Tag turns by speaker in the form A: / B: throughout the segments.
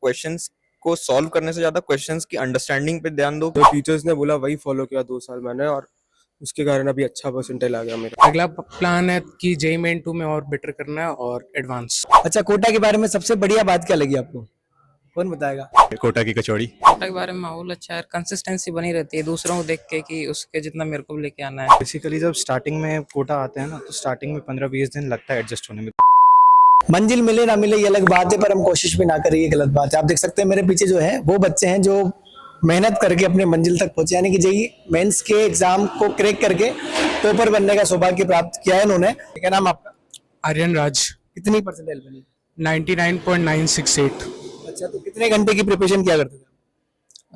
A: Questions को solve करने से ज्यादा क्वेश्चंस की अंडरस्टैंडिंग पे ध्यान दो।
B: जो टीचर्स ने बोला वही फॉलो किया 2 साल मैंने, और उसके कारण अभी अच्छा परसेंटाइल आ गया मेरा।
C: अगला प्लान है कि जेई मेन 2 में और बेटर करना है और एडवांस।
D: अच्छा, कोटा के बारे में सबसे बढ़िया बात क्या लगी आपको? कौन बताएगा?
E: कोटा की कचौड़ी।
F: कोटा के बारे में माहौल अच्छा है, कंसिस्टेंसी बनी रहती है दूसरों को देख के कि उसके जितना मेरे को भी लेके आना है।
G: बेसिकली जब स्टार्टिंग में कोटा आते हैं ना, तो स्टार्टिंग में 15-20 दिन लगता है एडजस्ट होने में।
D: मंजिल मिले ना मिले ये अलग बात है, पर हम कोशिश भी ना करें ये गलत बात है। आप देख सकते हैं मेरे पीछे जो है वो बच्चे हैं जो मेहनत करके अपने मंजिल तक पहुंचे, यानी कि जेई मेंस के एग्जाम को क्रैक करके टॉपर बनने का सौभाग्य प्राप्त किया है उन्होंने। क्या नाम आपका?
C: आर्यन राज।
D: कितनी परसेंटाइल बनी?
C: 99.968।
D: अच्छा, तो कितने घंटे की प्रिपरेशन किया करते थे?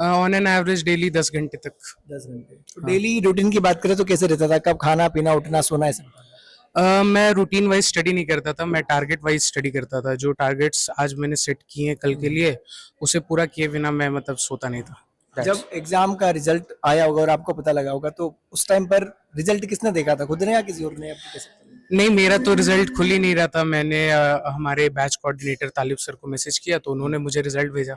C: ऑन एन एवरेज डेली 10 घंटे तक।
D: 10 घंटे। तो डेली रूटीन की बात करें तो कैसे रहता था? कब खाना पीना उठना सोना ऐसा?
C: मैं रूटीन वाइज स्टडी नहीं करता था, मैं टारगेट वाइज स्टडी करता था। जो टारगेट्स आज मैंने सेट किए हैं कल के लिए, उसे पूरा किए बिना मैं मतलब सोता नहीं था।
D: जब एग्जाम का रिजल्ट आया होगा और आपको पता लगा होगा, तो उस टाइम पर रिजल्ट किसने देखा था, खुद ने या किसी और ने? आपको कैसे पता?
C: नहीं, मेरा तो रिजल्ट खुल ही नहीं रहा था। मैंने हमारे बैच कोऑर्डिनेटर तालिब सर को मैसेज किया तो उन्होंने मुझे रिजल्ट भेजा।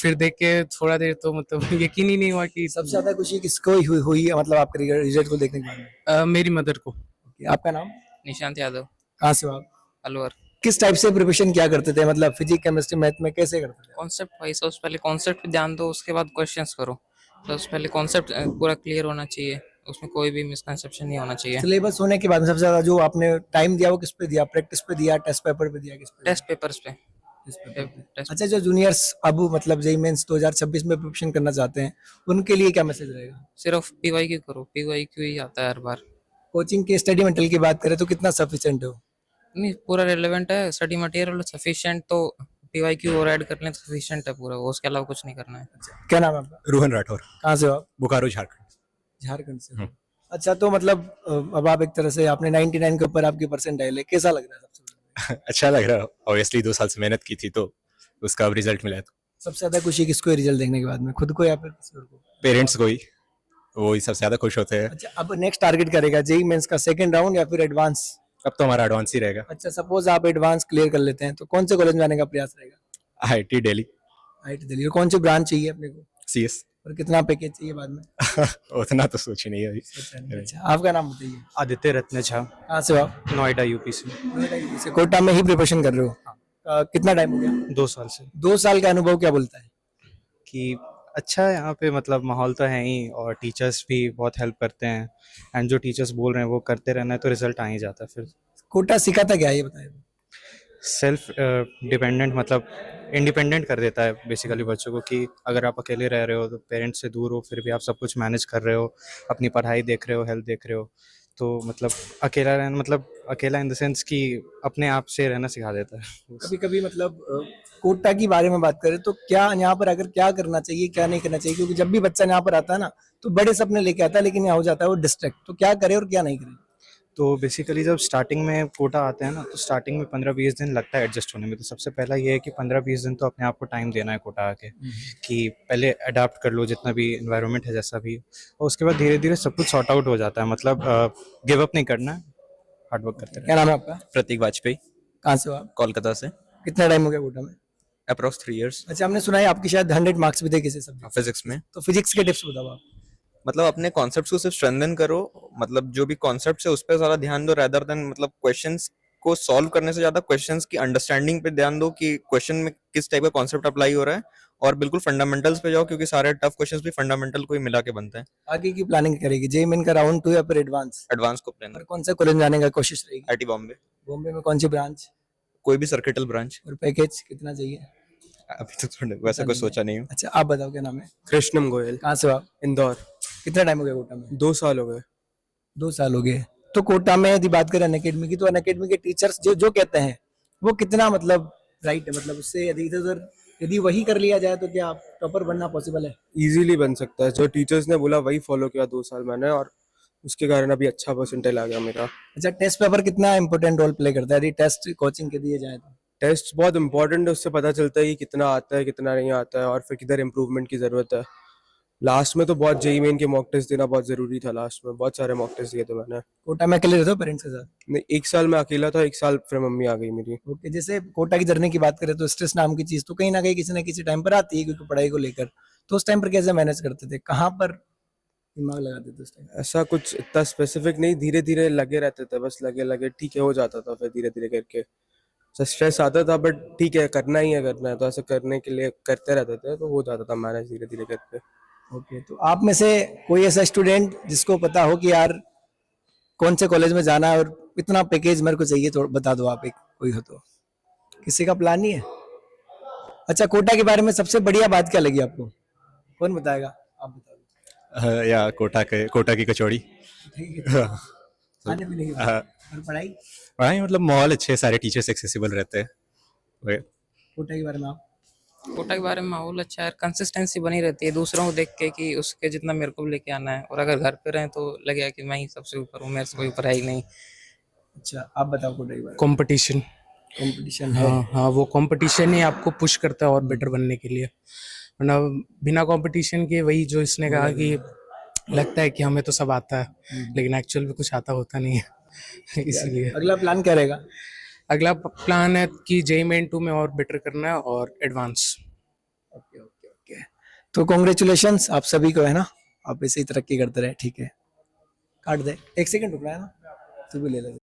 C: फिर देख के थोड़ा देर तो मतलब यकीन ही नहीं हुआ कि
D: सबसे ज्यादा खुशी किसको हुई है, मतलब आपके रिजल्ट को देखने के बाद में?
C: मेरी मदर को।
D: आपका नाम?
F: निशांत यादव,
D: कहाँ से हो आप?
F: अलवर।
D: किस टाइप से प्रिपरेशन क्या करते थे, मतलब फिजिक्स केमिस्ट्री मैथ में कैसे करते थे?
F: कॉन्सेप्ट वाइज सबसे पहले कॉन्सेप्ट पे ध्यान दो, उसके बाद क्वेश्चंस करो। सबसे पहले कॉन्सेप्ट पूरा क्लियर होना चाहिए, उसमें कोई भी मिसकंसेप्शन नहीं होना चाहिए।
D: सिलेबस होने के बाद में सबसे ज्यादा जो आपने टाइम दिया वो किस पे दिया? प्रैक्टिस पे दिया, टेस्ट पेपर पे दिया, किस पे?
F: टेस्ट पेपर्स पे। टेस्ट।
D: अच्छा, जो जूनियर्स अब मतलब जेई मेंस 2026 में प्रिपरेशन करना चाहते हैं उनके लिए क्या मैसेज रहेगा?
F: सिर्फ पीवाईक्यू करो, पीवाईक्यू ही आता है हर बार।
D: कोचिंग के स्टडी मटेरियल की बात करें तो कितना सफिशिएंट हो?
F: नहीं, पूरा रिलेवेंट है, स्टडी मटेरियल सफिशिएंट, तो पीवाईक्यू और ऐड कर लें तो सफिशिएंट है पूरा, उसके अलावा कुछ नहीं करना है।
D: क्या नाम है आपका?
E: रोहन राठौर,
D: कहाँ से हो आप?
E: बोकारो, झारखंड।
D: झारखंड से हो। अच्छा, तो मतलब अब आप एक तरह से आपने 99 के ऊपर आपकी परसेंटाइल है, कैसा लग रहा है सबसे पहले?
E: अच्छा लग रहा है, ऑब्वियसली 2 साल से मेहनत की थी तो उसका अब रिजल्ट मिला है। तो
D: सबसे ज्यादा खुशी किसको है रिजल्ट देखने के बाद में, खुद को या फिर किसी और को?
E: पेरेंट्स को ही, वो ही सबसे ज्यादा खुश होते हैं।
D: अच्छा, अब नेक्स्ट टारगेट करेगा जेई मेंस का सेकंड राउंड या फिर एडवांस?
E: अब तो हमारा एडवांस ही रहेगा।
D: अच्छा, सपोज आप एडवांस क्लियर कर लेते हैं तो कौन से कॉलेज में जाने का प्रयास रहेगा?
E: IIT Delhi,
D: IIT Delhi. और कौन सी ब्रांच चाहिए अपने को?
E: सीएस।
D: और कितना पैकेज चाहिए बाद में?
E: उतना तो सोच ही नहीं है अभी।
D: अच्छा, आपका नाम बताइए।
G: आदित्य रत्न झा,
D: कहाँ से हो आप?
G: नोएडा यूपी से।
D: से कोटा में ही प्रिपरेशन कर रहे हो? कितना टाइम हो गया?
G: 2 साल से।
D: 2 साल का अनुभव क्या बोलता है?
G: कि अच्छा है यहाँ पे, मतलब माहौल तो है ही, और टीचर्स भी बहुत हेल्प करते हैं, एंड जो टीचर्स बोल रहे हैं वो करते रहना है तो रिजल्ट आ ही जाता है। फिर
D: कोटा सिखाता क्या है ये बताइए?
G: सेल्फ डिपेंडेंट, मतलब इंडिपेंडेंट कर देता है बेसिकली बच्चों को, कि अगर आप अकेले रह रहे हो तो पेरेंट्स से दूर हो, फिर भी आप सब कुछ मैनेज कर रहे हो, अपनी पढ़ाई देख रहे हो, हेल्थ देख रहे हो, तो मतलब अकेला रहना, मतलब अकेला इन द सेंस कि अपने आप से रहना सिखा देता है।
D: कभी कभी मतलब कोटा की बारे में बात करें तो क्या यहाँ पर अगर क्या करना चाहिए क्या नहीं करना चाहिए, क्योंकि जब भी बच्चा यहाँ पर आता है ना तो बड़े सपने लेके आता है, लेकिन यहाँ हो जाता है वो डिस्ट्रैक्ट, तो क्या करे और क्या नहीं करे?
G: तो बेसिकली जब स्टार्टिंग में कोटा आते हैं ना, तो स्टार्टिंग में 15-20 दिन लगता है एडजस्ट होने में। तो सबसे पहला ये है कि 15-20 दिन तो अपने आप को टाइम देना है कोटा आके, कि पहले अडाप्ट कर लो जितना भी इन्वायरमेंट है जैसा भी, और उसके बाद धीरे धीरे सब कुछ सॉर्ट आउट हो जाता है। मतलब गिव अप नहीं करना है, हार्ड वर्क करते
D: क्या नाम है आपका?
A: प्रतीक वाजपेयी,
D: कहाँ से हो आप?
A: कोलकाता से।
D: कितना टाइम हो गया कोटा में?
A: Approx 3 years।
D: अच्छा, हमने सुना है आपकी शायद 100 मार्क्स भी थे किसी सब्जेक्ट,
A: फिजिक्स में।
D: तो फिजिक्स के टिप्स बताओ आप।
A: मतलब अपने कॉन्सेप्ट्स को सिर्फ स्ट्रेंथन करो, मतलब जो भी कॉन्सेप्ट्स है उस पर ज्यादा ध्यान दो रेदर देन मतलब क्वेश्चंस को सॉल्व करने से ज्यादा क्वेश्चंस की अंडरस्टैंडिंग पे ध्यान दो कि क्वेश्चन में किस टाइप का कॉन्सेप्ट अप्लाई हो रहा है, और बिल्कुल फंडामेंटल्स पे जाओ क्योंकि सारे टफ क्वेश्चंस भी फंडामेंटल को ही मिला के बनते हैं।
D: आगे की प्लानिंग करेगी जेई मेन का राउंड 2 या फिर एडवांस?
A: एडवांस को प्लान।
D: और कौन सा कॉलेज जाने का कोशिश रहेगी?
A: आईटी बॉम्बे।
D: बॉम्बे में कौन सी ब्रांच?
A: कोई भी सर्किटल ब्रांच।
D: और पैकेज कितना चाहिए?
A: अभी तो वैसा कुछ सोचा नहीं हूँ।
D: अच्छा, आप बताओ क्या नाम है?
B: कृष्णम गोयल,
D: कहाँ से हो आप?
B: इंदौर।
D: कितना टाइम हो गया कोटा में?
B: 2 साल हो गए।
D: 2 साल हो गए। तो कोटा में यदि बात करें अनअकैडमी की, तो अनअकैडमी के टीचर्स जो जो कहते हैं वो कितना मतलब राइट है, मतलब उससे यदि इधर उधर यदि वही कर लिया जाए तो क्या टॉपर बनना पॉसिबल है?
B: इजीली बन सकता है, जो टीचर्स ने बोला वही फॉलो किया 2 साल मैंने, और उसके कारण अभी अच्छा परसेंटाइल आ गया मेरा।
D: अच्छा, टेस्ट पेपर कितना इंपॉर्टेंट रोल प्ले करता है यदि टेस्ट कोचिंग के दिए जाए तो?
B: टेस्ट बहुत इंपॉर्टेंट है, उससे पता चलता है कि कितना आता है कितना नहीं आता है, और फिर किधर इम्प्रूवमेंट की जरूरत है। लास्ट में तो बहुत जेई मेन के मॉक टेस्ट देना बहुत जरूरी था। लास्ट में बहुत सारे मॉक टेस्ट दिए थे मैंने।
D: कोटा में अकेले रहते हो पेरेंट्स के साथ?
B: नहीं, 1 साल मैं अकेला था, 1 साल फिर मम्मी आ गई मेरी।
D: ओके, जैसे कोटा की जर्नी की बात करें तो स्ट्रेस नाम की चीज तो कहीं ना कहीं किसी ना किसी टाइम पर आती है, क्योंकि पढ़ाई को लेकर। तो उस टाइम पर कैसे मैनेज करते थे, कहाँ पर दिमाग लगाते थे उस टाइम?
B: ऐसा कुछ इतना स्पेसिफिक नहीं, धीरे धीरे लगे रहते थे, बस लगे लगे ठीक है हो जाता था। फिर धीरे धीरे करके स्ट्रेस आता था, बट ठीक है करना ही है, करना है तो ऐसे करने के लिए करते रहते थे, तो हो जाता था मैनेज धीरे धीरे करके।
D: ओके, तो आप में से कोई ऐसा स्टूडेंट जिसको पता हो कि यार कौन से कॉलेज में जाना है और इतना पैकेज मेरे को चाहिए, तो बता दो आप, एक कोई हो तो। किसी का प्लान नहीं है? अच्छा, कोटा के बारे में सबसे बढ़िया बात क्या लगी आपको? कौन बताएगा? आप बता दो।
E: या कोटा की कचौड़ी।
D: खाने पीने की बात।
E: हाँ।
D: और पढ़ाई?
E: पढ़ाई मतलब माहौल अच्छे, सारे टीचर्स एक्सेसिबल रहते हैं।
D: कोटा के बारे में आप?
F: कोटा के बारे में माहौल अच्छा है, कंसिस्टेंसी बनी रहती है दूसरों को देख के कि उसके जितना मेरे को भी लेके आना है, और अगर घर पे रहें तो लगेगा कि मैं ही सबसे ऊपर हूँ, मेरे से कोई ऊपर है ही नहीं।
D: अच्छा, आप बताओ कोटा के बारे में।
C: कंपटीशन।
D: कंपटीशन है?
C: हाँ हाँ, वो कंपटीशन ही आपको पुश करता है और बेटर बनने के लिए, वरना बिना कंपटीशन के, वही जो इसने कहा कि लगता है कि हमें तो सब आता है, लेकिन एक्चुअल में कुछ आता होता नहीं है। इसलिए
D: अगला प्लान क्या रहेगा?
C: अगला प्लान है कि जेई मेन 2 में और बेटर करना है और एडवांस।
D: ओके ओके ओके, तो कॉन्ग्रेचुलेशंस आप सभी को, है ना? आप ऐसे ही तरक्की करते रहे, ठीक है? काट दे, 1 सेकंड रुकना है ना, तू भी ले ले।